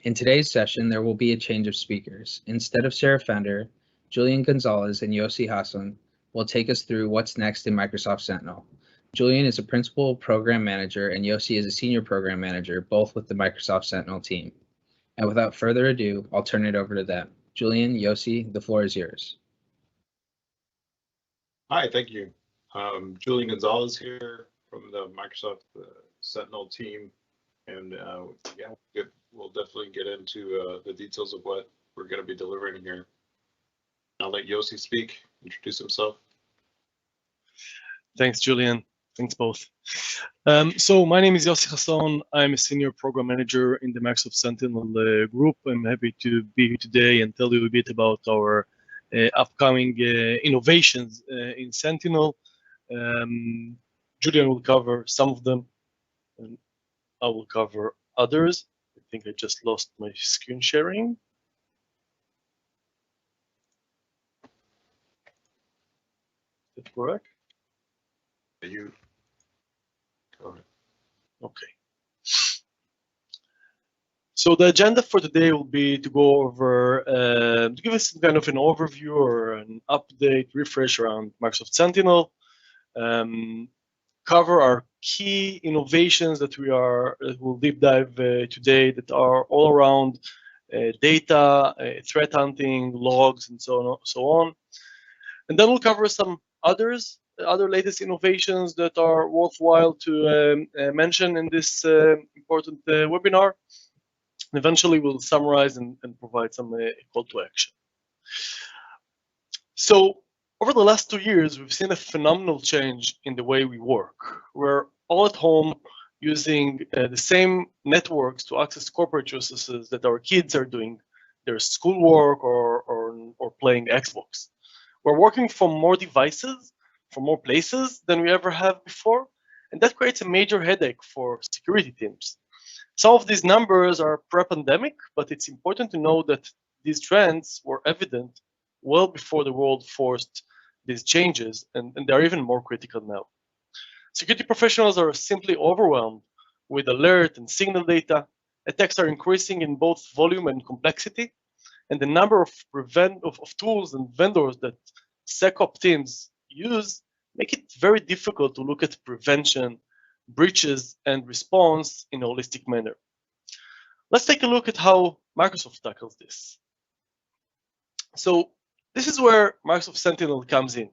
In today's session, there will be a change of speakers. Instead of Sarah Fender, Julian Gonzalez and Yossi Hasson will take us through what's next in Microsoft Sentinel. Julian is a principal program manager and Yossi is a senior program manager, both with the Microsoft Sentinel team. And without further ado, I'll turn it over to them. Julian, Yossi, the floor is yours. Hi, thank you. Julian Gonzalez here from the Microsoft Sentinel team. And yeah, we'll definitely get into the details of what we're going to be delivering here. I'll let Yossi speak, introduce himself. Thanks, Julian. Thanks both. So my name is Yossi Hasson. I'm a senior program manager in the Microsoft Sentinel group. I'm happy to be here today and tell you a bit about our upcoming innovations in Sentinel. Julian will cover some of them, and I will cover others. I think I just lost my screen sharing. Is that correct? You go ahead. Okay. So the agenda for today will be to go over, to give us some kind of an overview or an update, refresh around Microsoft Sentinel, cover our key innovations that we'll deep dive today that are all around data, threat hunting, logs, and so on. And then we'll cover some other latest innovations that are worthwhile to mention in this important webinar. And eventually, we'll summarize and provide some call to action. So over the last 2 years, we've seen a phenomenal change in the way we work. We're all at home using the same networks to access corporate resources that our kids are doing their schoolwork or playing Xbox. We're working from more devices, from more places than we ever have before, and that creates a major headache for security teams. Some of these numbers are pre-pandemic, but it's important to know that these trends were evident well before the world forced these changes, and they're even more critical now. Security professionals are simply overwhelmed with alert and signal data. Attacks are increasing in both volume and complexity, and the number of tools and vendors that SecOps teams use make it very difficult to look at prevention, breaches, and response in a holistic manner. Let's take a look at how Microsoft tackles this. So this is where Microsoft Sentinel comes in.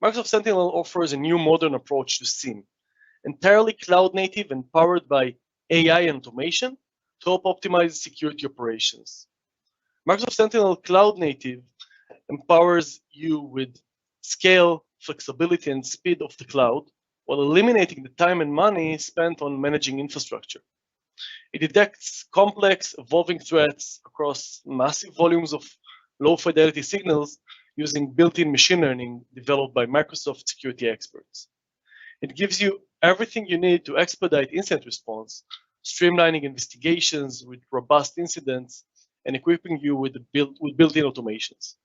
Microsoft Sentinel offers a new modern approach to SIEM, entirely cloud native and powered by AI and automation to help optimize security operations. Microsoft Sentinel Cloud Native empowers you with scale, flexibility, and speed of the cloud, while eliminating the time and money spent on managing infrastructure. It detects complex, evolving threats across massive volumes of low-fidelity signals using built-in machine learning developed by Microsoft security experts. It gives you everything you need to expedite incident response, streamlining investigations with robust incidents, and equipping you with built-in automations.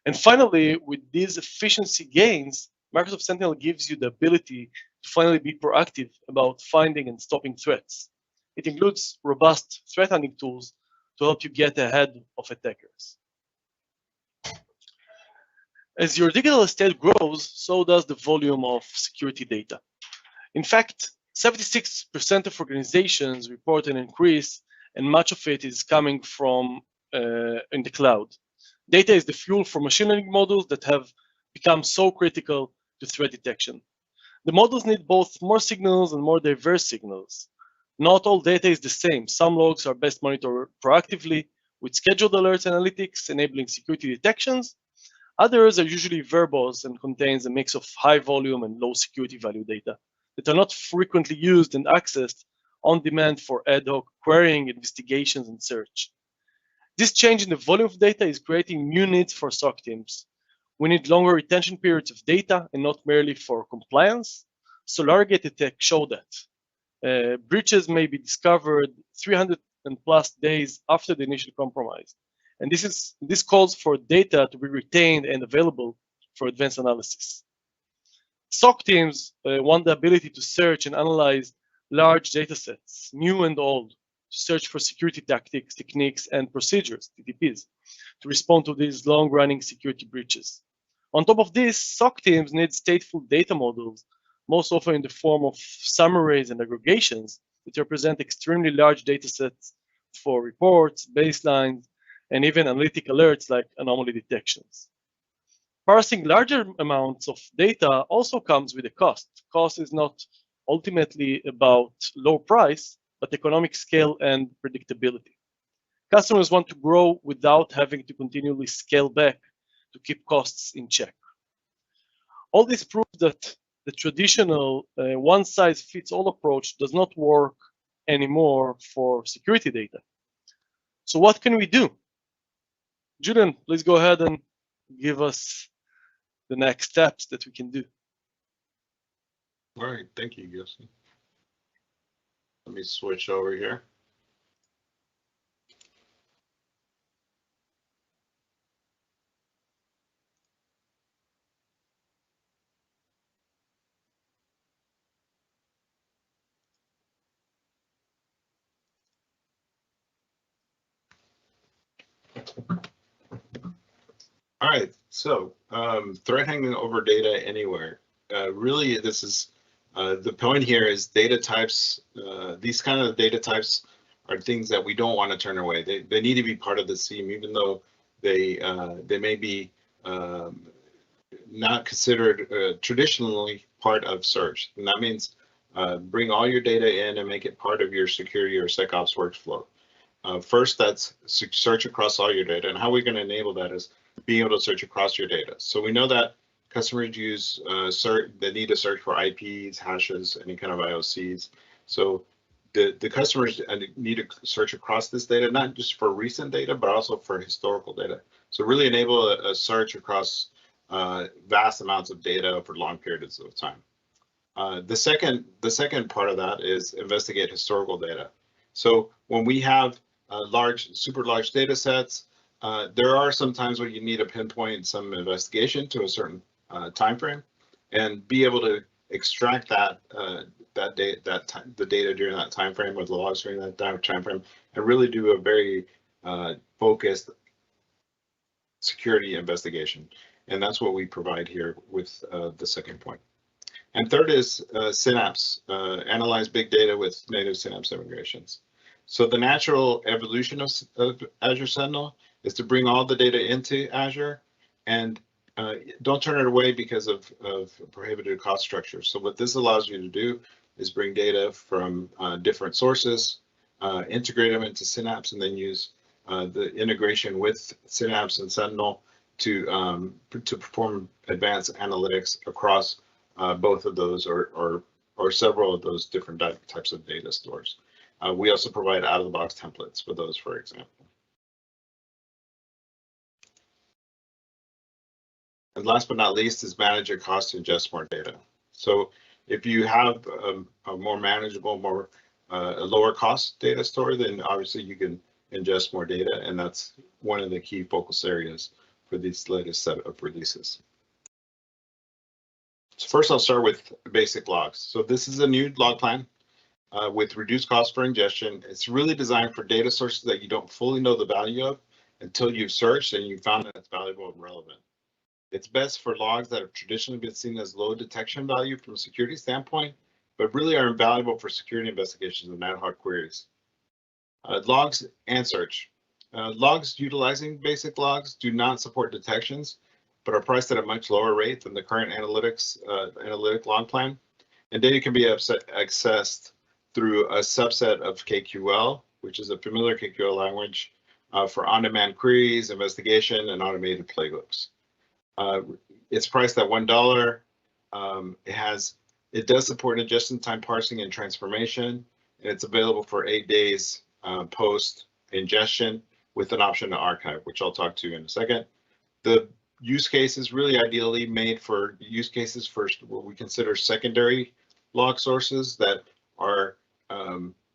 And finally, with these efficiency gains, Microsoft Sentinel gives you the ability to finally be proactive about finding and stopping threats. It includes robust threat hunting tools to help you get ahead of attackers. As your digital estate grows, so does the volume of security data. In fact, 76% of organizations report an increase, and much of it is coming from in the cloud. Data is the fuel for machine learning models that have become so critical to threat detection. The models need both more signals and more diverse signals. Not all data is the same. Some logs are best monitored proactively with scheduled alerts analytics enabling security detections. Others are usually verbose and contains a mix of high volume and low security value data that are not frequently used and accessed on demand for ad hoc querying, investigations, and search. This change in the volume of data is creating new needs for SOC teams. We need longer retention periods of data and not merely for compliance. SolarGate attacks show that. Breaches may be discovered 300 and plus days after the initial compromise. And this calls for data to be retained and available for advanced analysis. SOC teams want the ability to search and analyze large data sets, new and old, to search for security tactics, techniques, and procedures, TTPs, to respond to these long-running security breaches. On top of this, SOC teams need stateful data models, most often in the form of summaries and aggregations that represent extremely large data sets for reports, baselines, and even analytic alerts like anomaly detections. Parsing larger amounts of data also comes with a cost. Cost is not ultimately about low price, but economic scale and predictability. Customers want to grow without having to continually scale back to keep costs in check. All this proves that the traditional one-size-fits-all approach does not work anymore for security data. So what can we do? Julian, please go ahead and give us the next steps that we can do. All right, thank you, Yossi. Let me switch over here. All right, so threat hanging over data anywhere. Really, this is the point here is data types. These kind of data types are things that we don't want to turn away. They need to be part of the SIEM, even though they may be not considered traditionally part of search. And that means bring all your data in and make it part of your security or SecOps workflow. First, that's search across all your data. And how we're going to enable that is being able to search across your data. So we know that customers use they need to search for IPs, hashes, any kind of IOCs. So the customers need to search across this data, not just for recent data, but also for historical data. So really enable a search across vast amounts of data for long periods of time. The second part of that is investigate historical data. So when we have super large data sets, there are some times where you need to pinpoint some investigation to a certain time frame, and be able to extract the data during that time frame, or the logs during that time frame, and really do a very focused security investigation. And that's what we provide here with the second point. And third is Synapse, analyze big data with native Synapse integrations. So the natural evolution of Azure Sentinel is to bring all the data into Azure, and don't turn it away because of prohibited cost structure. So what this allows you to do is bring data from different sources, integrate them into Synapse, and then use the integration with Synapse and Sentinel to perform advanced analytics across both of those or several of those different types of data stores. We also provide out-of-the-box templates for those, for example. And last but not least is manage your cost to ingest more data. So if you have a more manageable, a lower cost data store, then obviously you can ingest more data, and that's one of the key focus areas for this latest set of releases. So first, I'll start with basic logs. So this is a new log plan with reduced cost for ingestion. It's really designed for data sources that you don't fully know the value of until you've searched and you found that it's valuable and relevant. It's best for logs that have traditionally been seen as low detection value from a security standpoint, but really are invaluable for security investigations and ad hoc queries. Logs and search. Logs utilizing basic logs do not support detections, but are priced at a much lower rate than the current analytic log plan. And data can be accessed through a subset of KQL, which is a familiar KQL language for on-demand queries, investigation, and automated playbooks. It's priced at $1. It does support just-in-time parsing and transformation, and it's available for 8 days post ingestion with an option to archive, which I'll talk to you in a second. The use case is really ideally made for use cases for what we consider secondary log sources that are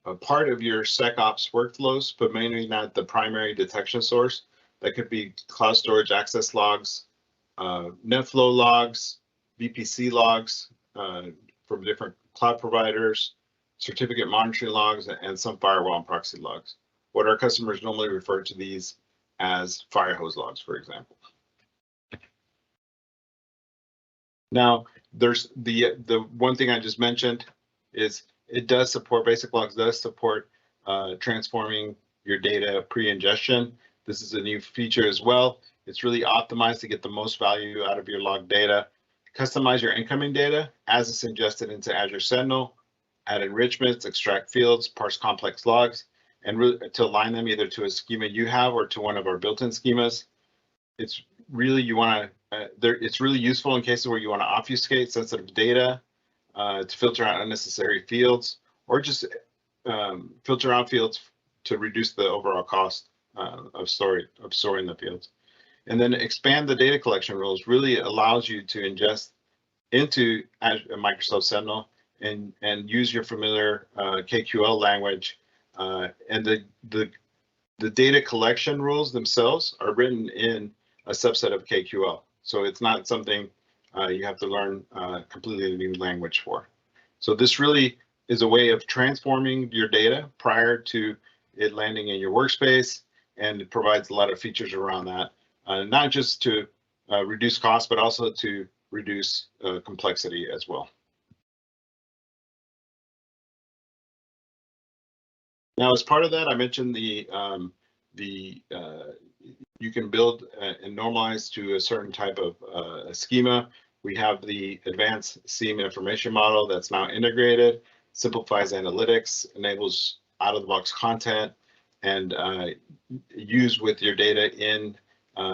a part of your SecOps workflows, but mainly not the primary detection source. That could be cloud storage access logs, NetFlow logs, VPC logs from different cloud providers, certificate monitoring logs, and some firewall and proxy logs. What our customers normally refer to these as fire hose logs, for example. Now, there's the one thing I just mentioned is it does support, basic logs does support transforming your data pre-ingestion. This is a new feature as well. It's really optimized to get the most value out of your log data. Customize your incoming data as it's ingested into Azure Sentinel, add enrichments, extract fields, parse complex logs, and to align them either to a schema you have or to one of our built-in schemas. It's really it's really useful in cases where you want to obfuscate sensitive data, to filter out unnecessary fields, or just filter out fields to reduce the overall cost of storing the fields. And then expand the data collection rules really allows you to ingest into Microsoft Sentinel and use your familiar KQL language. And the data collection rules themselves are written in a subset of KQL. So it's not something you have to learn completely new language for. So this really is a way of transforming your data prior to it landing in your workspace, and it provides a lot of features around that, not just to reduce cost, but also to reduce complexity as well. Now, as part of that, I mentioned you can build and normalize to a certain type of a schema. We have the advanced SIEM information model that's now integrated, simplifies analytics, enables out-of-the-box content, and use with your data in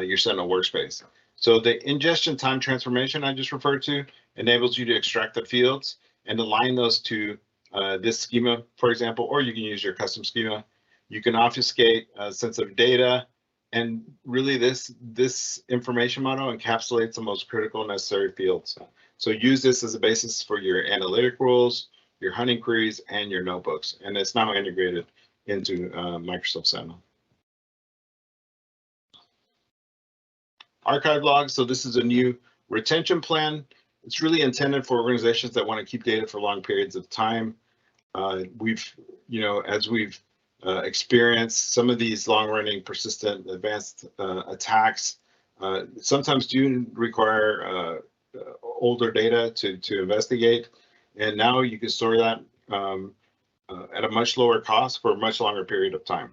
your Sentinel workspace. So the ingestion time transformation I just referred to enables you to extract the fields and align those to this schema, for example, or you can use your custom schema. You can obfuscate sensitive data, and really this information model encapsulates the most critical necessary fields. So use this as a basis for your analytic rules, your hunting queries, and your notebooks, and it's now integrated into Microsoft Sentinel. Archive logs, so this is a new retention plan. It's really intended for organizations that want to keep data for long periods of time. As we've experienced, some of these long-running, persistent, advanced attacks sometimes do require older data to investigate, and now you can store that at a much lower cost for a much longer period of time.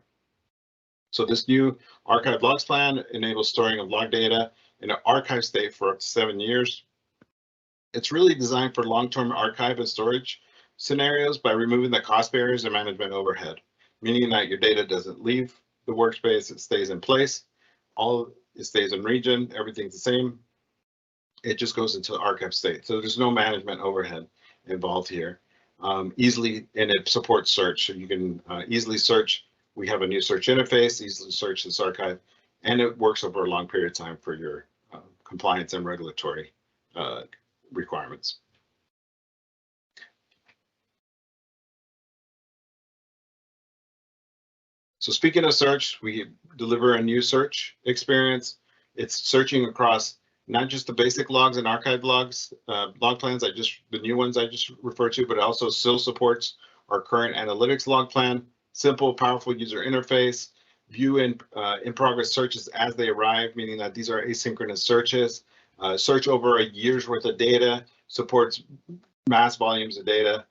So this new archive logs plan enables storing of log data in an archive state for up to 7 years. It's really designed for long-term archive and storage scenarios by removing the cost barriers and management overhead, meaning that your data doesn't leave the workspace, it stays in place, it stays in region, everything's the same. It just goes into archive state. So there's no management overhead involved here. And it supports search, so you can easily search. We have a new search interface, easily search this archive, and it works over a long period of time for your compliance and regulatory requirements. So speaking of search, we deliver a new search experience. It's searching across not just the basic logs and archive logs, log plans, the new ones I just referred to, but it also still supports our current analytics log plan, simple, powerful user interface, view in progress searches as they arrive, meaning that these are asynchronous searches, search over a year's worth of data, supports mass volumes of data,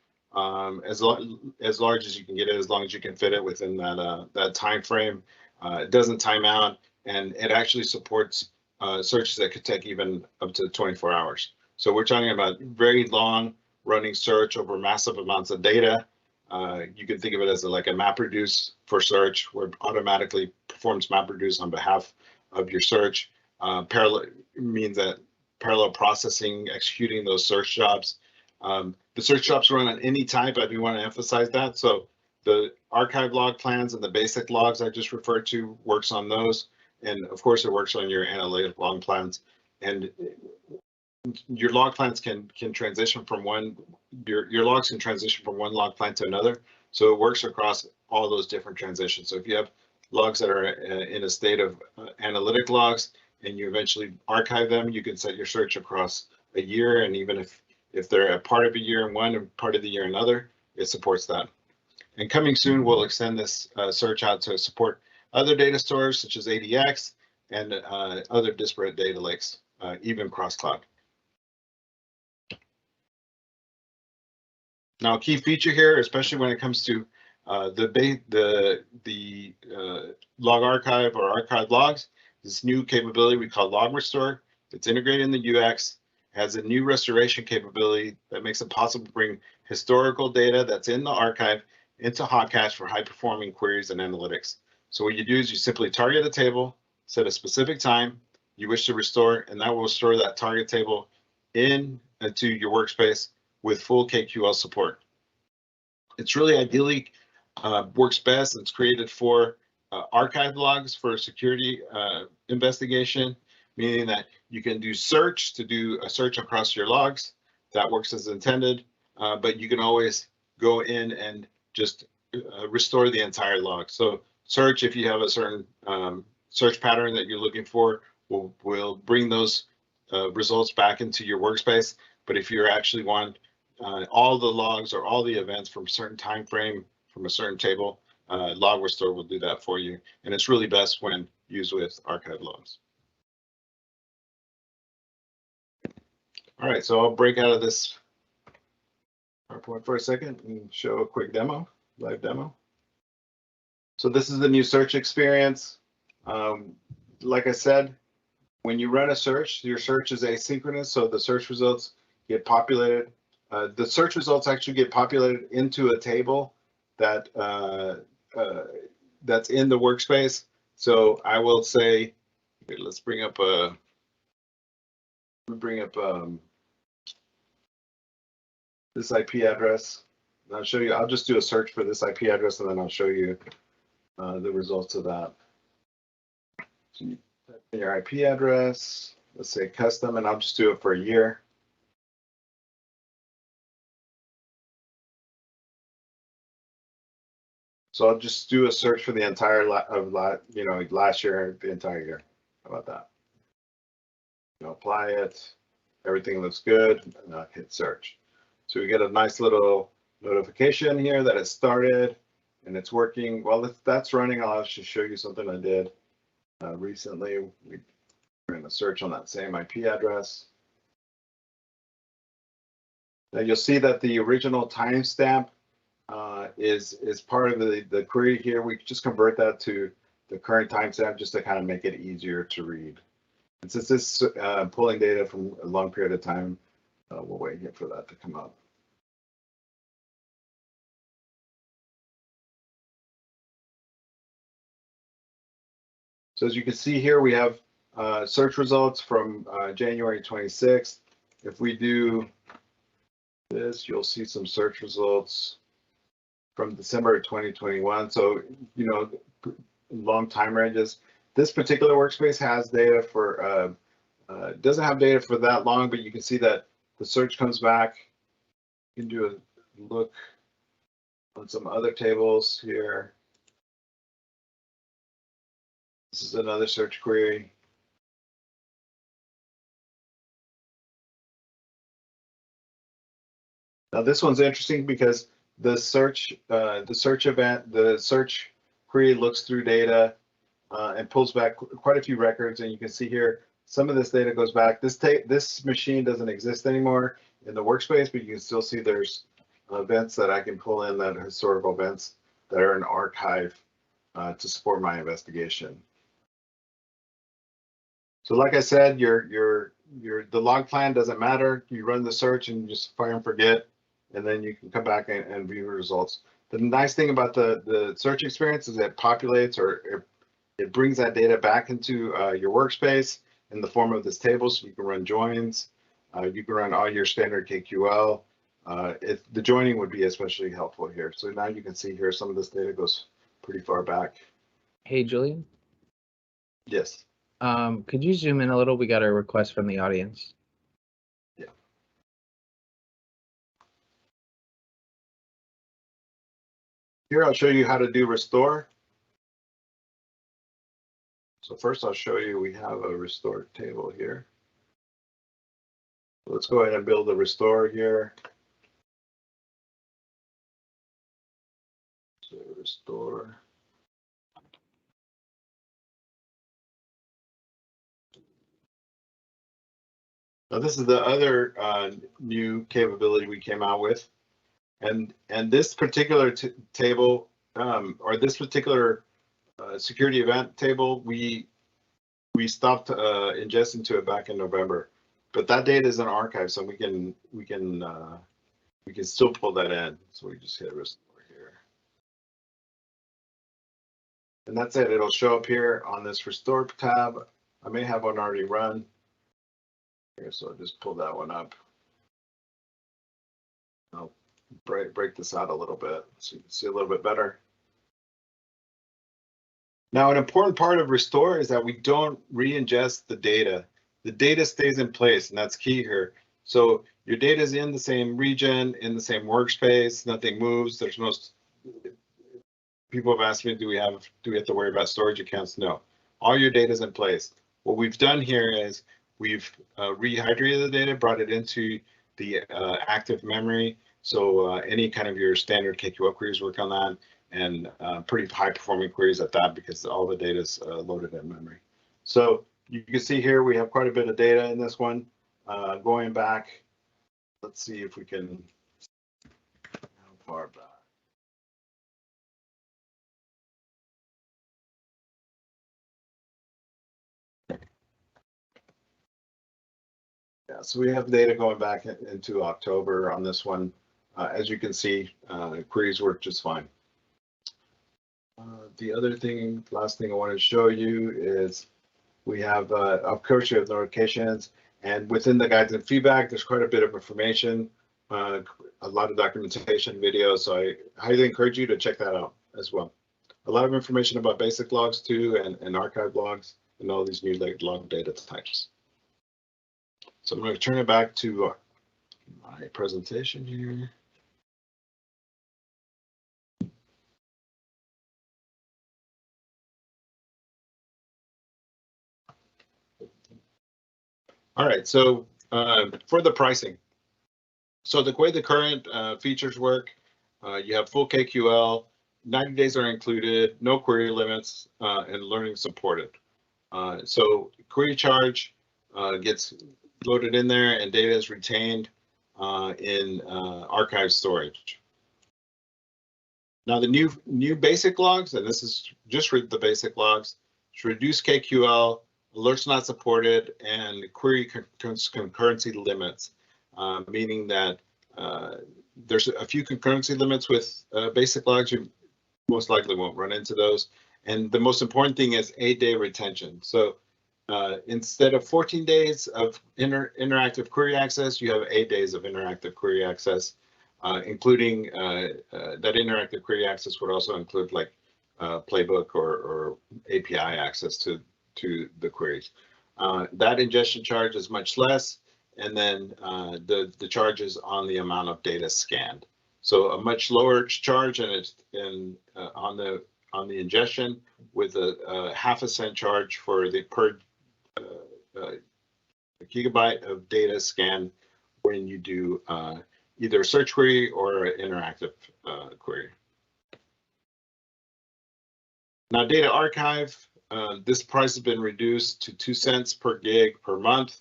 as large as you can get it, as long as you can fit it within that time frame. It doesn't time out, and it actually supports searches that could take even up to 24 hours. So we're talking about very long running search over massive amounts of data. You can think of it as like a MapReduce for search, where it automatically performs MapReduce on behalf of your search. Parallel means that parallel processing, executing those search jobs. The search jobs run on any type. I do want to emphasize that. So the archive log plans and the basic logs I just referred to works on those. And of course, it works on your analytic log plans. And your log plans can transition from your logs can transition from one log plan to another. So it works across all those different transitions. So if you have logs that are in a state of analytic logs and you eventually archive them, you can set your search across a year. And even if they're a part of a year in one and part of the year in another, it supports that. And coming soon, we'll extend this search out to support other data stores such as ADX and other disparate data lakes, even cross-cloud. Now, a key feature here, especially when it comes to the log archive or archive logs, this new capability we call log restore. It's integrated in the UX, has a new restoration capability that makes it possible to bring historical data that's in the archive into Hotcache for high-performing queries and analytics. So what you do is you simply target a table, set a specific time you wish to restore, and that will restore that target table into your workspace with full KQL support. It's really ideally works best. It's created for archive logs for security investigation, meaning that you can do search to do a search across your logs. That works as intended, but you can always go in and just restore the entire log. So search, if you have a certain search pattern that you're looking for, will bring those results back into your workspace. But if you actually want all the logs or all the events from a certain time frame from a certain table, log restore will do that for you. And it's really best when used with archive logs. All right, so I'll break out of this PowerPoint for a second and show a quick demo, live demo. So this is the new search experience. Like I said, when you run a search, your search is asynchronous, so the search results get populated. The search results actually get populated into a table that that's in the workspace. So I will say, okay, let's bring up this IP address. And I'll show you. I'll just do a search for this IP address, and then I'll show you the results of that. So you type in your IP address. Let's say custom, and I'll just do it for a year. So I'll just do a search for the entire last year, the entire year. How about that? Apply it. Everything looks good, and I'll hit search. So we get a nice little notification here that it started and it's working. While that's running, I'll actually show you something I did recently. We ran a search on that same IP address. Now you'll see that the original timestamp is part of the query here. We just convert that to the current timestamp just to kind of make it easier to read. And since this is pulling data from a long period of time, we'll wait here for that to come up. So as you can see here, we have search results from January 26th. If we do this, you'll see some search results from December 2021. So, long time ranges. This particular workspace has data for, doesn't have data for that long, but you can see that the search comes back. You can do a look on some other tables here. This is another search query. Now this one's interesting because the search query looks through data and pulls back quite a few records, and you can see here some of this data goes back. This machine doesn't exist anymore in the workspace, but you can still see there's events that I can pull in, that historical events that are in archive to support my investigation. So like I said, the log plan doesn't matter. You run the search and just fire and forget, and then you can come back and view the results. The nice thing about the search experience is it populates, or it brings that data back into your workspace in the form of this table, so you can run joins. You can run all your standard KQL. The joining would be especially helpful here. So now you can see here some of this data goes pretty far back. Hey, Julian. Yes. Could you zoom in a little? We got a request from the audience. Yeah. Here I'll show you how to do restore. So first I'll show you, we have a restore table here. Let's go ahead and build a restore here. restore. Now this is the other new capability we came out with, and this particular table or this particular security event table we stopped ingesting to it back in November, but that data is in archive, so we can still pull that in. So we just hit restore here, and that's it. It'll show up here on this restore tab. I may have one already run here, so I'll just pull that one up. I'll break this out a little bit so you can see a little bit better. Now, an important part of restore is that we don't re-ingest the data. The data stays in place, and that's key here. So your data is in the same region, in the same workspace, nothing moves. There's no, people have asked me, do we have to worry about storage accounts? No, all your data is in place. What we've done here is we've rehydrated the data, brought it into the active memory. So any kind of your standard KQL queries work on that, and pretty high performing queries at that, because all the data is loaded in memory. So you can see here we have quite a bit of data in this one. Going back, let's see if we can, how far back? Yeah, so we have data going back into October on this one. As you can see, queries work just fine. The other thing, last thing I want to show you is we have, of course, you have notifications, and within the guides and feedback, there's quite a bit of information, a lot of documentation, videos. So I highly encourage you to check that out as well. A lot of information about basic logs too, and archive logs, and all these new log data types. So I'm going to turn it back to my presentation here. All right, so for the pricing, so the way the current features work, you have full KQL, 90 days are included, no query limits, and learning supported. So query charge gets loaded in there, and data is retained in archive storage. Now the new basic logs, and this is just the basic logs, to reduce KQL, alerts not supported, and query concurrency limits, meaning that there's a few concurrency limits with basic logs. You most likely won't run into those. And the most important thing is 8-day retention. So instead of 14 days of interactive query access, you have 8 days of interactive query access, including that interactive query access would also include like playbook or API access to the queries. That ingestion charge is much less, and then the charge is on the amount of data scanned. So a much lower charge, and it's on the ingestion, with a half a cent charge for the per gigabyte of data scanned when you do either a search query or an interactive query. Now, data archive, this price has been reduced to 2 cents per gig per month,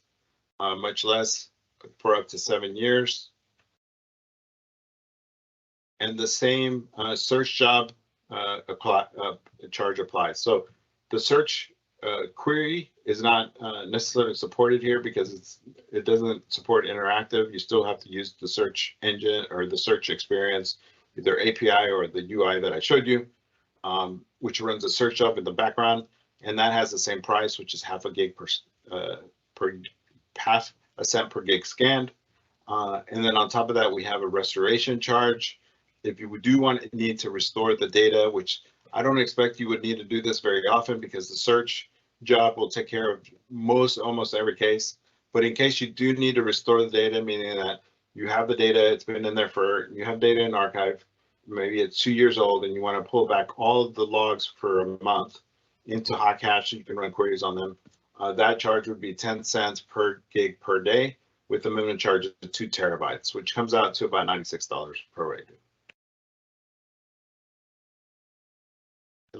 much less for up to 7 years. And the same search job charge applies. So the search query is not necessarily supported here because it doesn't support interactive. You still have to use the search engine or the search experience, either API or the UI that I showed you, which runs a search job in the background, and that has the same price, which is half a cent per gig scanned. And then on top of that, we have a restoration charge. If you need to restore the data, which I don't expect you would need to do this very often because the search job will take care of almost every case. But in case you do need to restore the data, meaning that you have the data, it's been in there you have data in archive, maybe it's 2 years old, and you want to pull back all of the logs for a month into Hotcache so you can run queries on them, that charge would be 10 cents per gig per day, with a minimum charge of 2 terabytes, which comes out to about $96 per rated.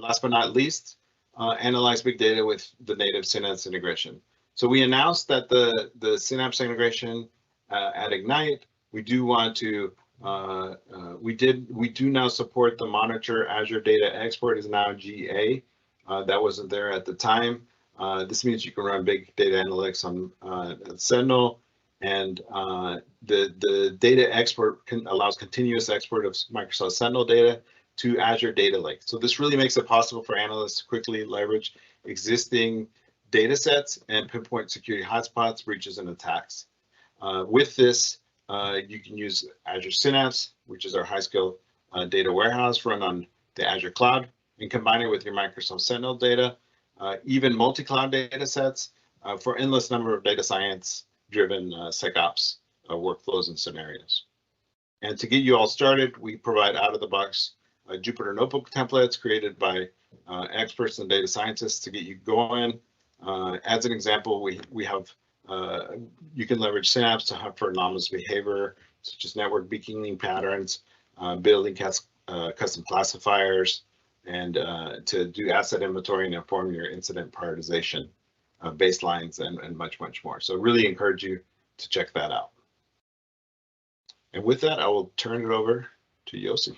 last but not least, analyze big data with the native Synapse integration. So we announced that the Synapse integration at Ignite, we do want to, we do now support the Monitor Azure Data Export is now GA. That wasn't there at the time. This means you can run big data analytics on Sentinel, and the data export allows continuous export of Microsoft Sentinel data to Azure Data Lake. So this really makes it possible for analysts to quickly leverage existing data sets and pinpoint security hotspots, breaches, and attacks. With this, you can use Azure Synapse, which is our high-scale data warehouse run on the Azure cloud, and combine it with your Microsoft Sentinel data, even multi-cloud data sets for endless number of data science-driven SecOps workflows and scenarios. And to get you all started, we provide out-of-the-box Jupyter Notebook templates created by experts and data scientists to get you going. As an example, we have you can leverage Synapse to hunt for anomalous behavior, such as network beaconing patterns, building custom classifiers, and to do asset inventory and inform your incident prioritization baselines and much, much more. So really encourage you to check that out. And with that, I will turn it over to Yossi.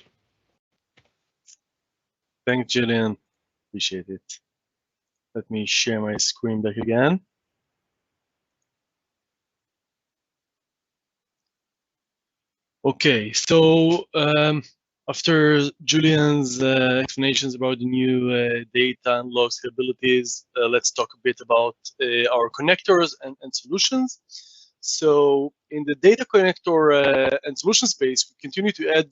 Thanks, Julian. Appreciate it. Let me share my screen back again. Okay, so after Julian's explanations about the new data and log capabilities, let's talk a bit about our connectors and solutions. So in the data connector and solution space, we continue to add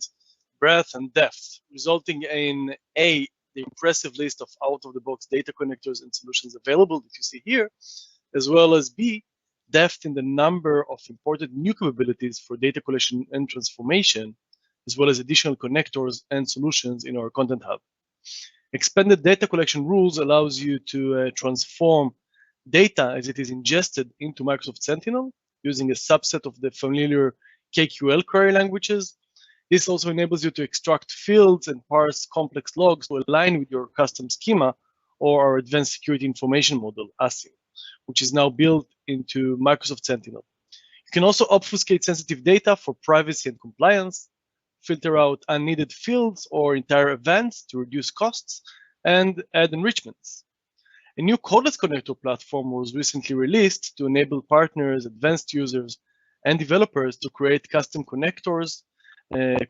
breadth and depth, resulting in A, the impressive list of out-of-the-box data connectors and solutions available that you see here, as well as B, depth in the number of imported new capabilities for data collection and transformation, as well as additional connectors and solutions in our Content Hub. Expanded data collection rules allows you to transform data as it is ingested into Microsoft Sentinel using a subset of the familiar KQL query languages. This also enables you to extract fields and parse complex logs to align with your custom schema or our advanced security information model, ASIM, which is now built into Microsoft Sentinel. You can also obfuscate sensitive data for privacy and compliance, filter out unneeded fields or entire events to reduce costs, and add enrichments. A new codeless connector platform was recently released to enable partners, advanced users, and developers to create custom connectors,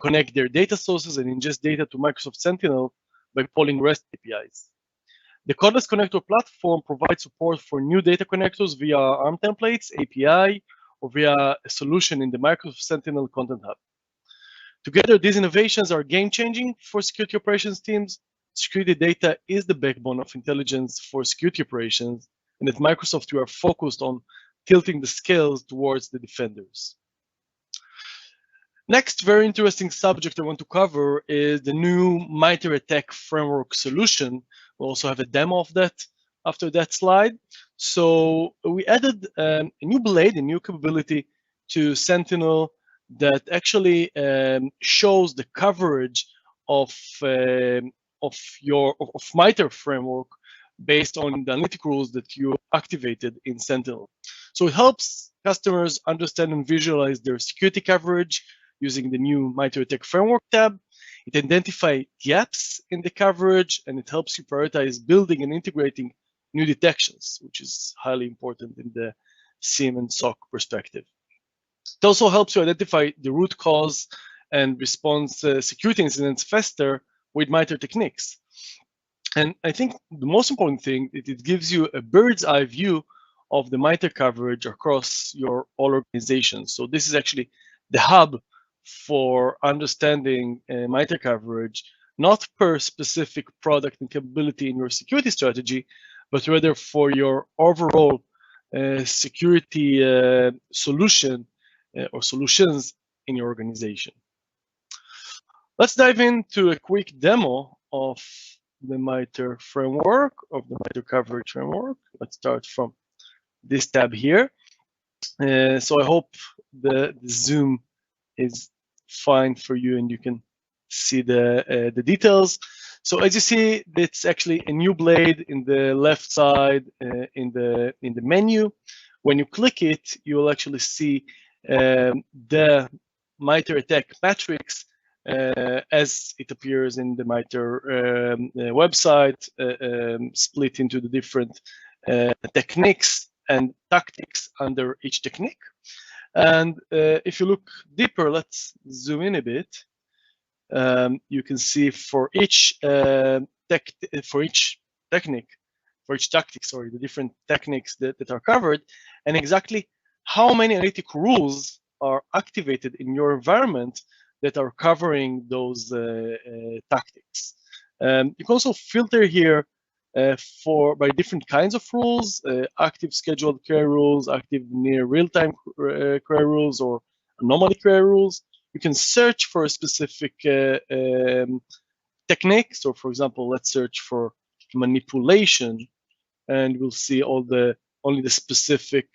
connect their data sources, and ingest data to Microsoft Sentinel by polling REST APIs. The codeless connector platform provides support for new data connectors via ARM templates, API, or via a solution in the Microsoft Sentinel Content Hub. Together, these innovations are game-changing for security operations teams. Security data is the backbone of intelligence for security operations, and at Microsoft, we are focused on tilting the scales towards the defenders. Next, very interesting subject I want to cover is the new MITRE ATT&CK framework solution. We'll also have a demo of that after that slide. So we added a new blade, a new capability to Sentinel that actually shows the coverage of MITRE framework based on the analytic rules that you activated in Sentinel. So it helps customers understand and visualize their security coverage using the new MITRE ATT&CK framework tab. It identifies gaps in the coverage, and it helps you prioritize building and integrating new detections, which is highly important in the SIEM and SOC perspective. It also helps you identify the root cause and response security incidents faster with MITRE techniques. And I think the most important thing is it gives you a bird's eye view of the MITRE coverage across your all organizations. So this is actually the hub for understanding MITRE coverage, not per specific product and capability in your security strategy, but rather for your overall security solution or solutions in your organization. Let's dive into a quick demo of the MITRE framework, of the MITRE coverage framework. Let's start from this tab here. So I hope the Zoom is fine for you and you can see the details. So as you see, it's actually a new blade in the left side in the menu. When you click it, you will actually see the MITRE ATT&CK matrix as it appears in the MITRE website, split into the different techniques and tactics under each technique. And if you look deeper, let's zoom in a bit. You can see for each tactic, sorry, the different techniques that are covered, and exactly how many analytic rules are activated in your environment that are covering those tactics. You can also filter here by different kinds of rules, active scheduled query rules, active near real-time query rules, or anomaly query rules. You can search for a specific technique. So for example, let's search for manipulation, and we'll see only the specific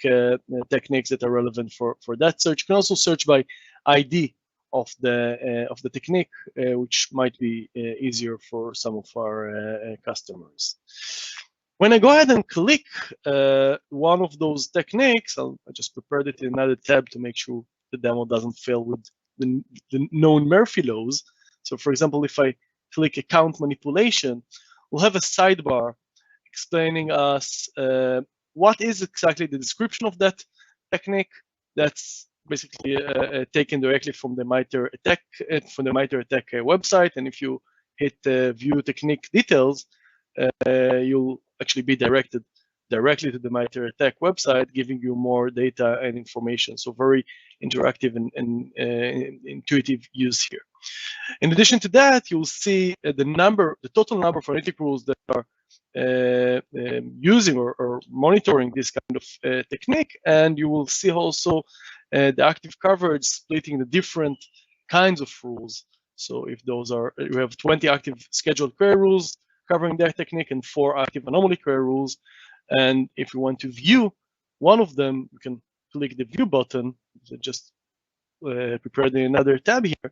techniques that are relevant for that search. You can also search by ID of the technique, which might be easier for some of our customers. When I go ahead and click one of those techniques, I just prepared it in another tab to make sure the demo doesn't fail with the known Murphy laws. So for example, if I click account manipulation, we'll have a sidebar explaining us what is exactly the description of that technique. That's basically taken directly from the MITRE ATT&CK website. And if you hit view technique details, you'll actually be directed directly to the MITRE ATT&CK website, giving you more data and information. So very interactive and intuitive use here. In addition to that, you'll see the total number of analytic rules that are using or monitoring this kind of technique, and you will see also the active coverage splitting the different kinds of rules. So if those are, you have 20 active scheduled query rules covering that technique and 4 active anomaly query rules. And if you want to view one of them, you can click the view button. So just prepared in another tab here,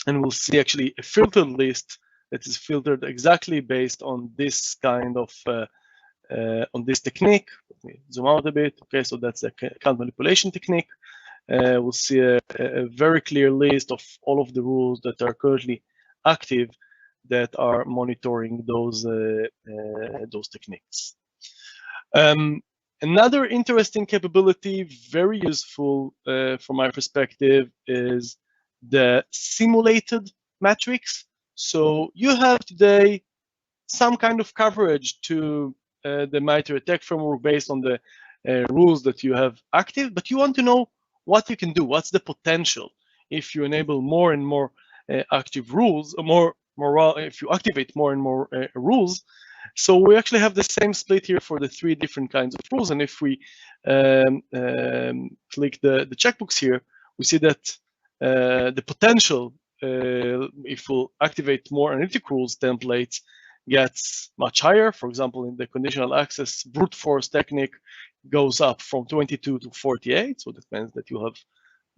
and we'll see actually a filtered list that is filtered exactly based on this kind of on this technique. Let me zoom out a bit. Okay, so that's the account manipulation technique. We'll see a very clear list of all of the rules that are currently active that are monitoring those techniques. Another interesting capability, very useful from my perspective, is the simulated matrix. So you have today some kind of coverage to the MITRE ATT&CK framework based on the rules that you have active, but you want to know what you can do, what's the potential if you enable more and more active rules, if you activate more and more rules. So we actually have the same split here for the 3 different kinds of rules. And if we click the checkbox here, we see that the potential, if we'll activate more analytic rules templates, gets much higher. For example, in the conditional access brute force technique goes up from 22 to 48. So that means that you have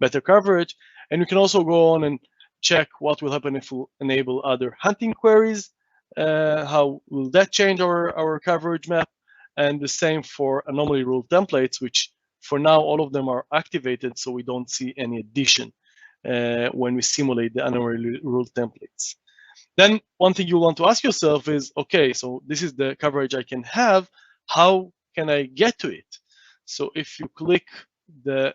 better coverage. And you can also go on and check what will happen if we enable other hunting queries. How will that change our coverage map? And the same for anomaly rule templates, which for now, all of them are activated, so we don't see any addition when we simulate the anomaly rule templates. Then one thing you want to ask yourself is, okay, so this is the coverage I can have. How can I get to it? So if you click the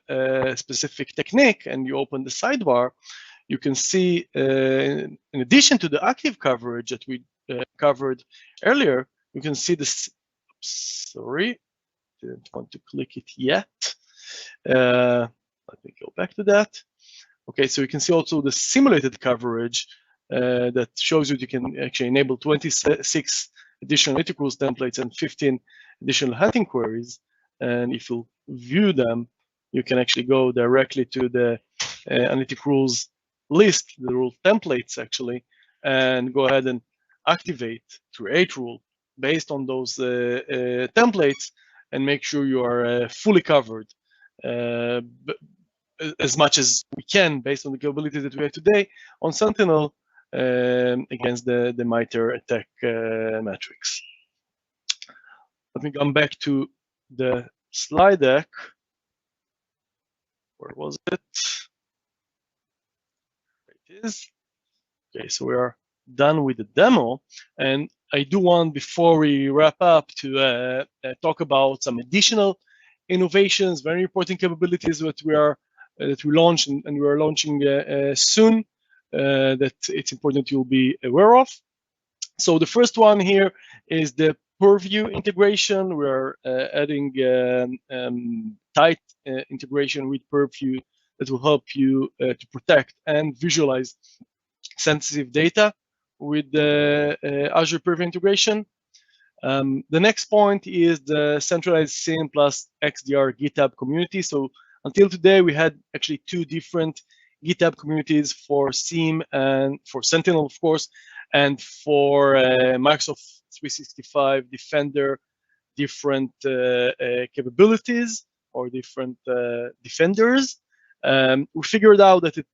specific technique and you open the sidebar, you can see, in addition to the active coverage that we covered earlier, you can see this. Sorry, didn't want to click it yet. Let me go back to that. Okay, so you can see also the simulated coverage that shows you can actually enable 26 additional analytic rules templates and 15 additional hunting queries. And if you view them, you can actually go directly to the analytic rules list, the rule templates actually, and go ahead and activate, create rule based on those templates, and make sure you are fully covered as much as we can based on the capabilities that we have today on Sentinel, against the MITRE attack matrix. Let me come back to the slide deck. Where was it? There it is. Okay, so we are done with the demo, and I do want, before we wrap up, to talk about some additional innovations, very important capabilities that we launched and we are launching soon. That it's important you'll be aware of. So the first one here is the Purview integration. We're adding tight integration with Purview that will help you to protect and visualize sensitive data with the Azure Purview integration. The next point is the centralized SIEM plus XDR GitHub community. So until today, we had actually two different GitHub communities for SIEM and for Sentinel, of course, and for Microsoft 365 Defender, different capabilities or different defenders. We figured out that it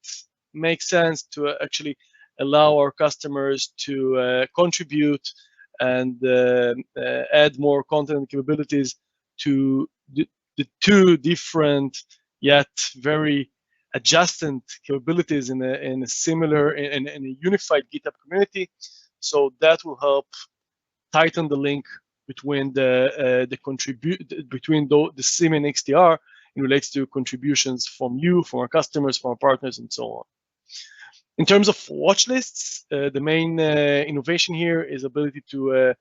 makes sense to actually allow our customers to contribute and add more content and capabilities to the two different yet very adjacent capabilities in a similar in a unified GitHub community. So that will help tighten the link between the SIEM and XDR. It relates to contributions from you, from our customers, from our partners, and so on. In terms of watch lists, the main innovation here is ability to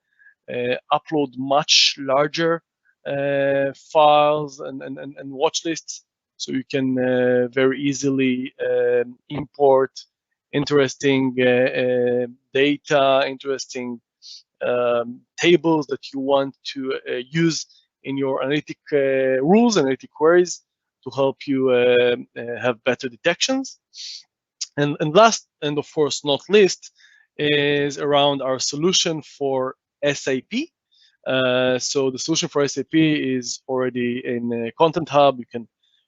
upload much larger files and watch lists, so you can very easily import interesting data, interesting tables that you want to use in your analytic rules, analytic queries, to help you have better detections. And last, and of course not least, is around our solution for SAP. So the solution for SAP is already in Content Hub. You can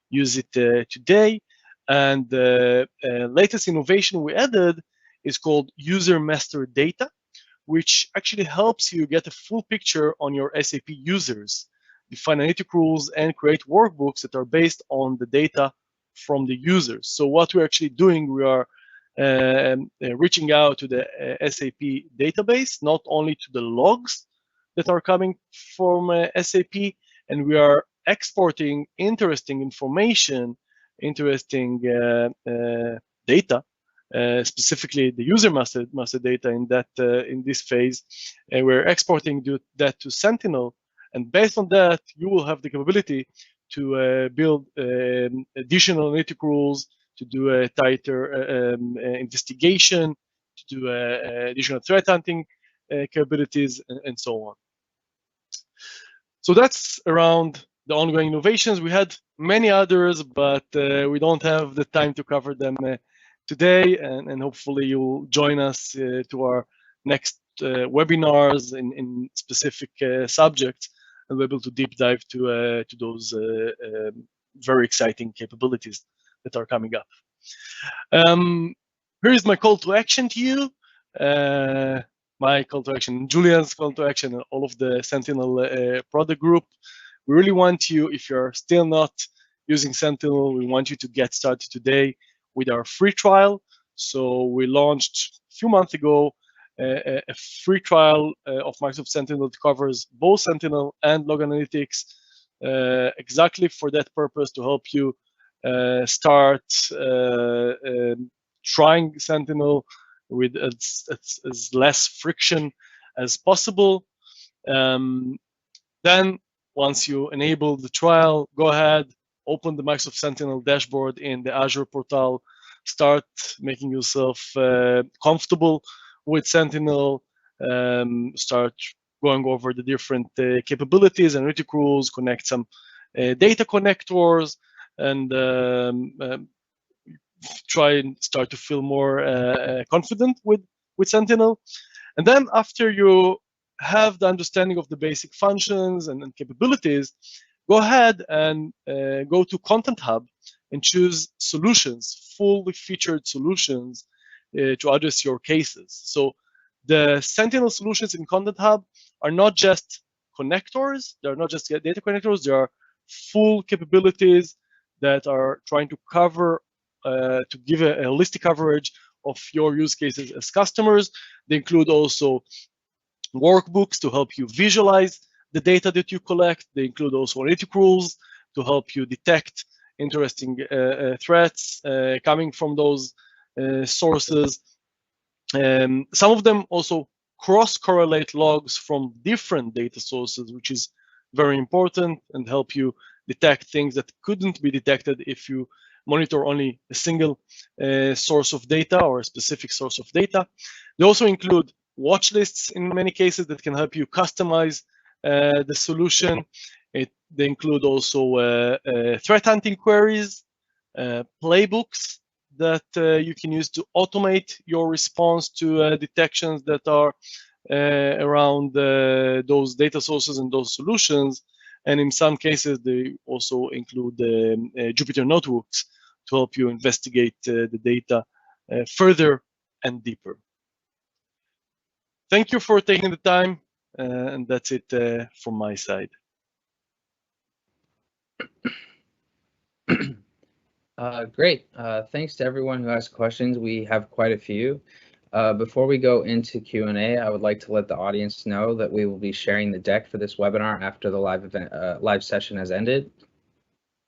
use it today. And the latest innovation we added is called User Master Data, which actually helps you get a full picture on your SAP users, define analytic rules, and create workbooks that are based on the data from the users. So what we're actually doing, we are reaching out to the SAP database, not only to the logs that are coming from SAP, and we are exporting interesting information, interesting data, specifically the user master data in this phase, and we're exporting that to Sentinel. And based on that, you will have the capability to build additional analytic rules, to do a tighter investigation, to do additional threat hunting capabilities, and so on. So that's around the ongoing innovations. We had many others, but we don't have the time to cover them today, and hopefully you'll join us to our next webinars in specific subjects, and we're able to deep dive to those very exciting capabilities that are coming up. Here is my call to action to you. My call to action, Julian's call to action, and all of the Sentinel product group. We really want you, if you're still not using Sentinel, we want you to get started today with our free trial. So we launched a few months ago a free trial of Microsoft Sentinel that covers both Sentinel and Log Analytics, exactly for that purpose, to help you start trying Sentinel with as less friction as possible. Then, once you enable the trial, go ahead, open the Microsoft Sentinel dashboard in the Azure portal, start making yourself comfortable with Sentinel, start going over the different capabilities, analytic rules, connect some data connectors, and try and start to feel more confident with Sentinel. And then after you have the understanding of the basic functions and capabilities, go ahead and go to Content Hub and choose solutions, fully featured solutions to address your cases. So the Sentinel solutions in Content Hub are not just connectors, they're not just data connectors, they are full capabilities that are trying to cover, to give a holistic coverage of your use cases as customers. They include also workbooks to help you visualize the data that you collect. They include also analytic rules to help you detect interesting threats coming from those sources. Some of them also cross-correlate logs from different data sources, which is very important, and help you detect things that couldn't be detected if you monitor only a single source of data or a specific source of data. They also include watch lists in many cases that can help you customize the solution. They include also threat hunting queries, playbooks that you can use to automate your response to detections that are around those data sources and those solutions. And in some cases, they also include Jupyter notebooks to help you investigate the data further and deeper. Thank you for taking the time, and that's it from my side. Great. Thanks to everyone who asked questions. We have quite a few. Before we go into Q&A, I would like to let the audience know that we will be sharing the deck for this webinar after the live session has ended.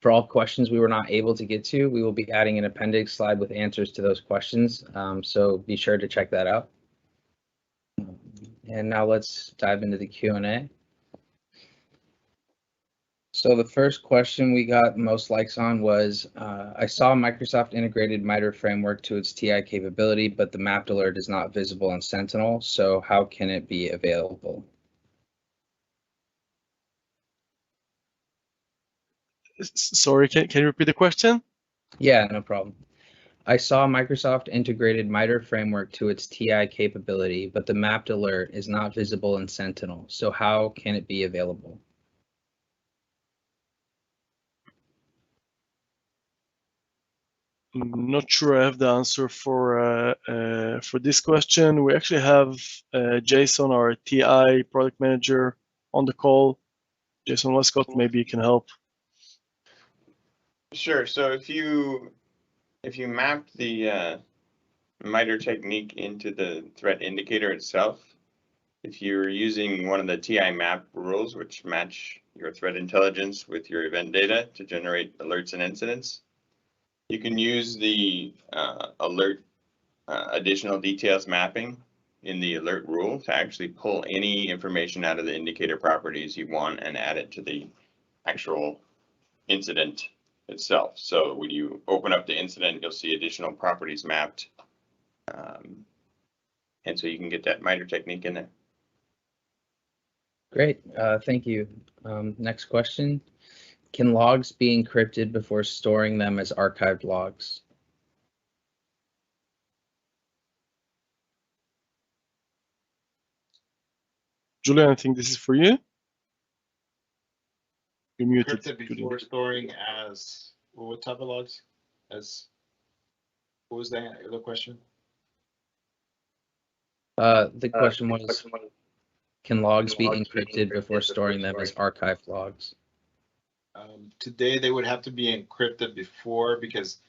For all questions we were not able to get to, we will be adding an appendix slide with answers to those questions, so be sure to check that out. And now let's dive into the Q&A. So the first question we got most likes on was, I saw Microsoft integrated MITRE framework to its TI capability, but the mapped alert is not visible in Sentinel, so how can it be available? Sorry, can you repeat the question? Yeah, no problem. I saw Microsoft integrated MITRE framework to its TI capability, but the mapped alert is not visible in Sentinel, so how can it be available? I'm not sure I have the answer for this question. We actually have Jason, our TI product manager, on the call. Jason Westcott, maybe you can help. Sure. So if you map the MITRE technique into the threat indicator itself, if you're using one of the TI map rules, which match your threat intelligence with your event data to generate alerts and incidents, you can use the alert additional details mapping in the alert rule to actually pull any information out of the indicator properties you want and add it to the actual incident itself. So when you open up the incident, you'll see additional properties mapped. And so you can get that MITRE technique in there. Great, thank you. Next question. Can logs be encrypted before storing them as archived logs? Julian, I think this is for you. You're muted. Encrypted before storing as, well, what type of logs? As, what was the other question? The question was, can logs be encrypted before storing them as archived logs? Today they would have to be encrypted before, because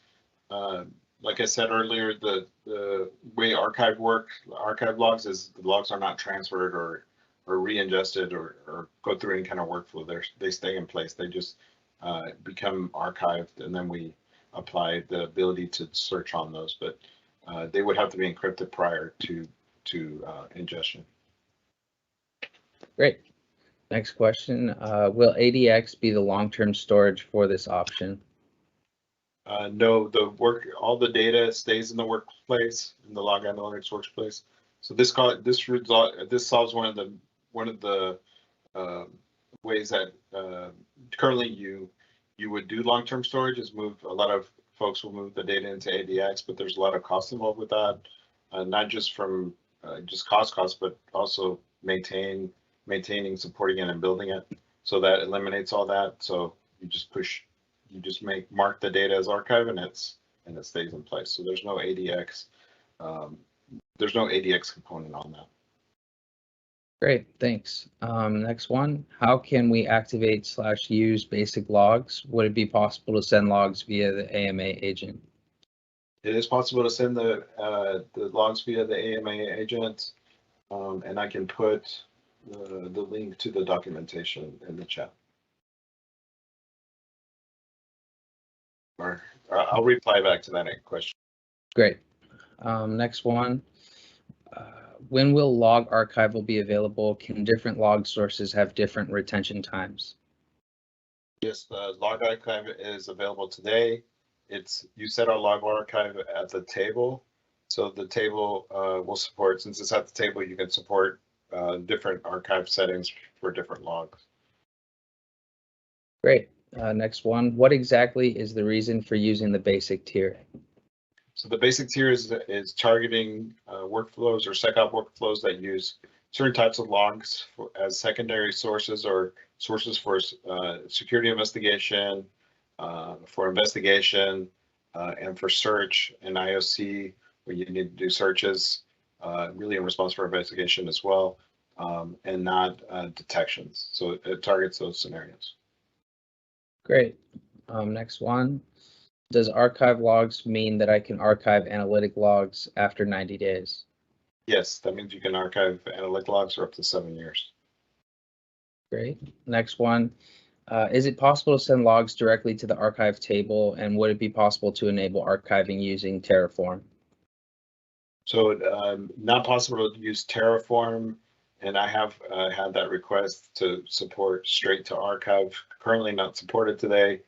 like I said earlier, the way archive logs is the logs are not transferred or re-ingested or go through any kind of workflow. They stay in place. They just become archived, and then we apply the ability to search on those. But they would have to be encrypted prior to ingestion. Great. Next question. Will ADX be the long-term storage for this option? No, all the data stays in the workplace, in the log analytics workplace. So this solves one of the ways that currently you would do long-term storage is move. A lot of folks will move the data into ADX, but there's a lot of cost involved with that, not just from just cost, but also maintaining, supporting it, and building it. So that eliminates all that. So you just mark the data as archive, and it stays in place. So there's no ADX there's no ADX component on that. Great, thanks. Next one, how can we activate/use basic logs? Would it be possible to send logs via the AMA agent? It is possible to send the logs via the AMA agent, and I can put the link to the documentation in the chat. Or I'll reply back to that question. Great. Next one. When will log archival be available? Can different log sources have different retention times? Yes, the log archive is available today. You set our log archive at the table. So the table will support, since it's at the table, you can support different archive settings for different logs. Great. Next one. What exactly is the reason for using the basic tier? So the basic tier is targeting workflows or SecOps workflows that use certain types of logs as secondary sources or sources for security investigation, and for search and IOC, where you need to do searches, really in response for investigation as well, and not detections. So it targets those scenarios. Great. Next one. Does archive logs mean that I can archive analytic logs after 90 days? Yes, that means you can archive analytic logs for up to 7 years. Great. Next one. Is it possible to send logs directly to the archive table, and would it be possible to enable archiving using Terraform? So not possible to use Terraform, and I have had that request to support straight to archive. Currently not supported today.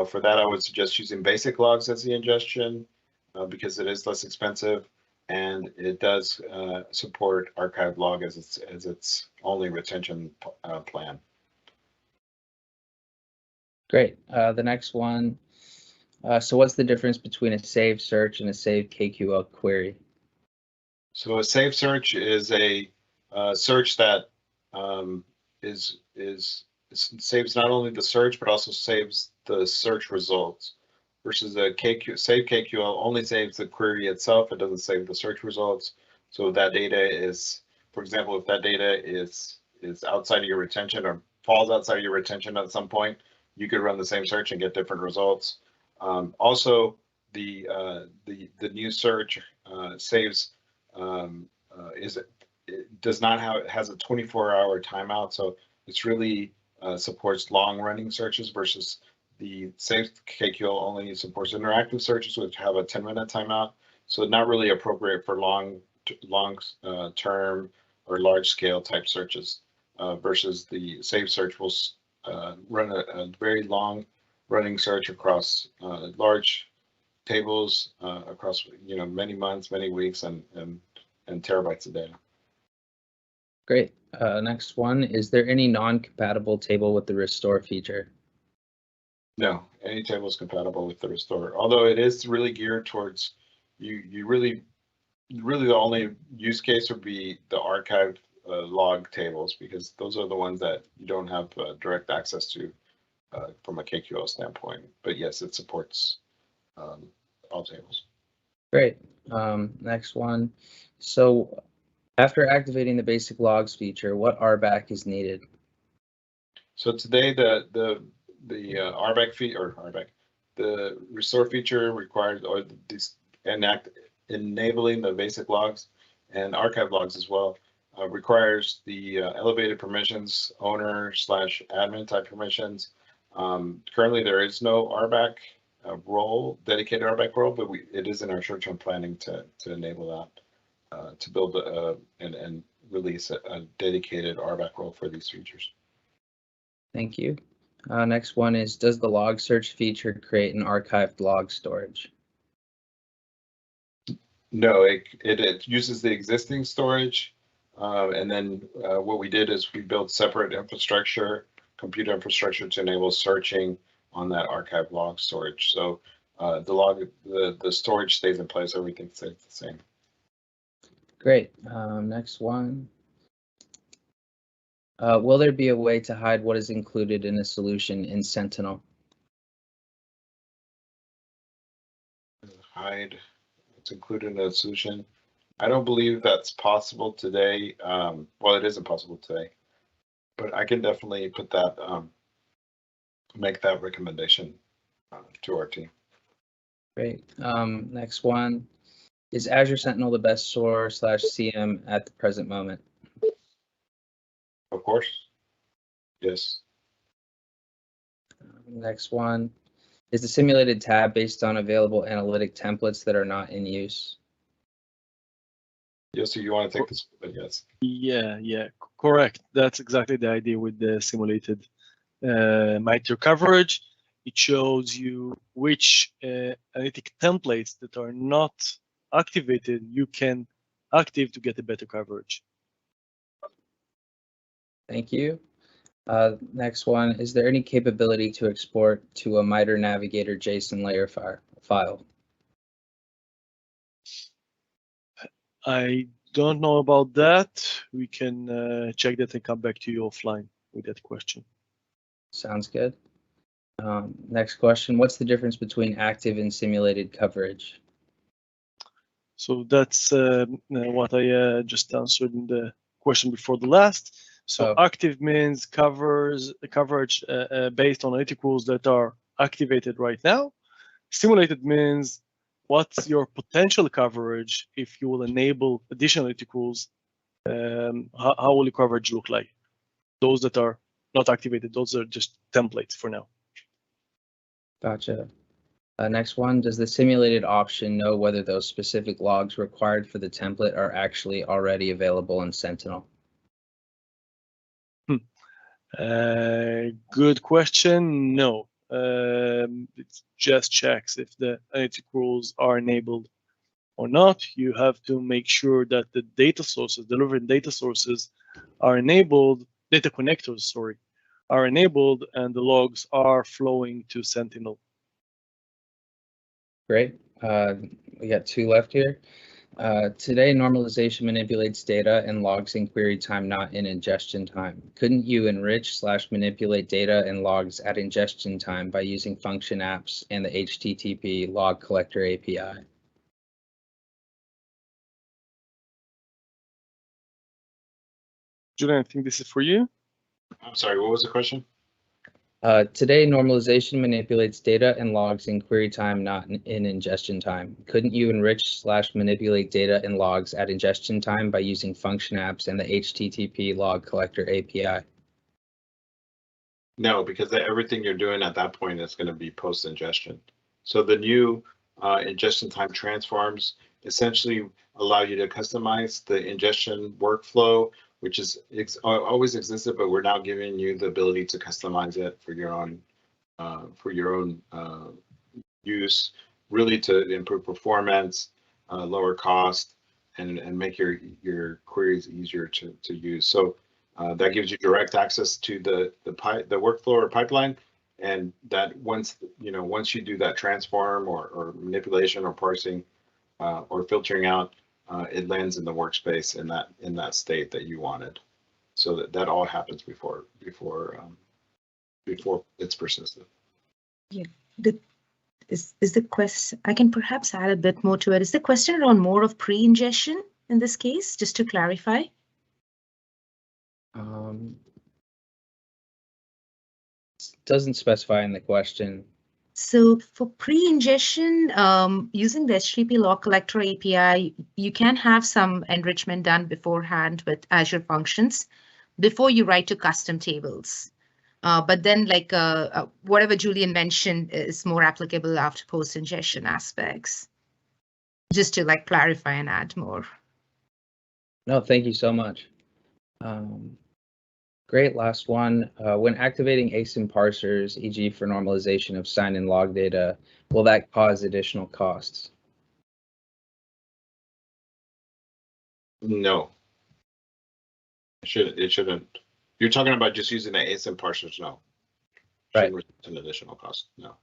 For that, I would suggest using basic logs as the ingestion because it is less expensive, and it does support archive log as its only retention plan. Great. The next one. So what's the difference between a save search and a save KQL query? So a save search is a search that saves not only the search but also saves the search results, versus a save KQL only saves the query itself. It doesn't save the search results. So that data is, for example, if that data is outside of your retention or falls outside of your retention at some point, you could run the same search and get different results. Also, the new search saves has a 24-hour timeout, so it's really supports long-running searches versus the save KQL only supports interactive searches, which have a 10-minute timeout. So not really appropriate for long-term or large-scale type searches. Versus the save search will run a very long-running search across large tables across many months, many weeks, and terabytes of data. Great. Next one. Is there any non-compatible table with the restore feature? No, any table is compatible with the restore. Although it is really geared towards you really the only use case would be the archive log tables, because those are the ones that you don't have direct access to from a KQL standpoint. But yes, it supports all tables. Great. Next one. So after activating the basic logs feature, what RBAC is needed? So today the RBAC the restore feature requires, or enabling the basic logs and archive logs as well, requires the elevated permissions, owner/admin type permissions. Currently there is no RBAC role, dedicated RBAC role, but it is in our short-term planning to enable that, to build and release a dedicated RBAC role for these features. Thank you. Next one is, does the log search feature create an archived log storage? No, it uses the existing storage, and then what we did is we built separate infrastructure, computer infrastructure, to enable searching on that archive log storage. So the storage stays in place, everything stays the same. Great. Next one. Will there be a way to hide what is included in a solution in Sentinel? Hide it's included in the solution. I don't believe that's possible today. Well, it isn't possible today, but I can definitely put that, make that recommendation to our team. Great. Next one. Is Azure Sentinel the best SOAR/CM at the present moment? Of course. Yes. Next one. Is the simulated tab based on available analytic templates that are not in use? Yossi, you want to take this? Yes. Yeah, correct. That's exactly the idea with the simulated MITRE coverage. It shows you which analytic templates that are not activated you can active to get a better coverage. Thank you. Next one, is there any capability to export to a MITRE Navigator JSON layer file? I don't know about that. We can check that and come back to you offline with that question. Sounds good. Next question, what's the difference between active and simulated coverage? So that's what I just answered in the question before the last. So active means coverage based on analytic rules that are activated right now. Simulated means what's your potential coverage if you will enable additional analytic rules. How will your coverage look like? Those that are not activated, those are just templates for now. Gotcha. Next one, does the simulated option know whether those specific logs required for the template are actually already available in Sentinel? Good question. No, it just checks if the analytic rules are enabled or not. You have to make sure that the data sources, delivering data sources, are enabled. Data connectors, sorry, are enabled, and the logs are flowing to Sentinel. Great. We got two left here. Today, normalization manipulates data and logs in query time, not in ingestion time. Couldn't you enrich/manipulate data and logs at ingestion time by using function apps and the HTTP log collector API? Julian, I think this is for you. I'm sorry, what was the question? Today, normalization manipulates data and logs in query time, not in ingestion time. Couldn't you enrich/manipulate data and logs at ingestion time by using function apps and the HTTP log collector API? No, because everything you're doing at that point is going to be post-ingestion. So the new ingestion time transforms essentially allow you to customize the ingestion workflow, which is always existed, but we're now giving you the ability to customize it for your own use, really to improve performance, lower cost, and make your queries easier to use. So that gives you direct access to the workflow or pipeline, and that once you do that transform or manipulation or parsing or filtering out, it lands in the workspace in that state that you wanted. So that all happens before it's persistent. Yeah, is the question, I can perhaps add a bit more to it. Is the question around more of pre-ingestion in this case, just to clarify? Doesn't specify in the question. So for pre-ingestion, using the HTTP log collector API, you can have some enrichment done beforehand with Azure Functions before you write to custom tables. But then like whatever Julian mentioned is more applicable after post-ingestion aspects. Just to like clarify and add more. No, thank you so much. Great, last one. When activating async parsers, e.g. for normalization of sign-in log data, will that cause additional costs? No. It shouldn't. You're talking about just using the async parsers? No. Right. It's an additional cost. No.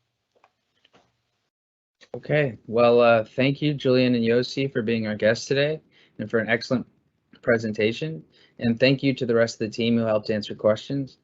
Okay, well, thank you, Julian and Yossi, for being our guests today and for an excellent presentation. And thank you to the rest of the team who helped answer questions.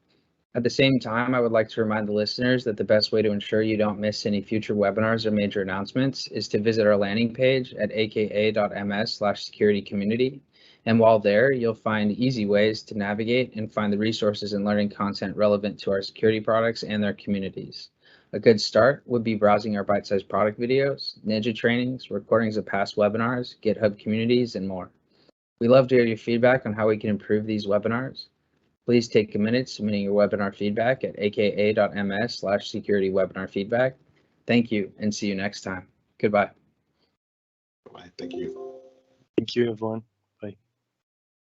At the same time, I would like to remind the listeners that the best way to ensure you don't miss any future webinars or major announcements is to visit our landing page at aka.ms/securitycommunity. And while there, you'll find easy ways to navigate and find the resources and learning content relevant to our security products and their communities. A good start would be browsing our bite-sized product videos, ninja trainings, recordings of past webinars, GitHub communities, and more. We love to hear your feedback on how we can improve these webinars. Please take a minute submitting your webinar feedback at aka.ms/securityWebinarFeedback. Thank you and see you next time. Goodbye. Bye. Thank you. Thank you, everyone.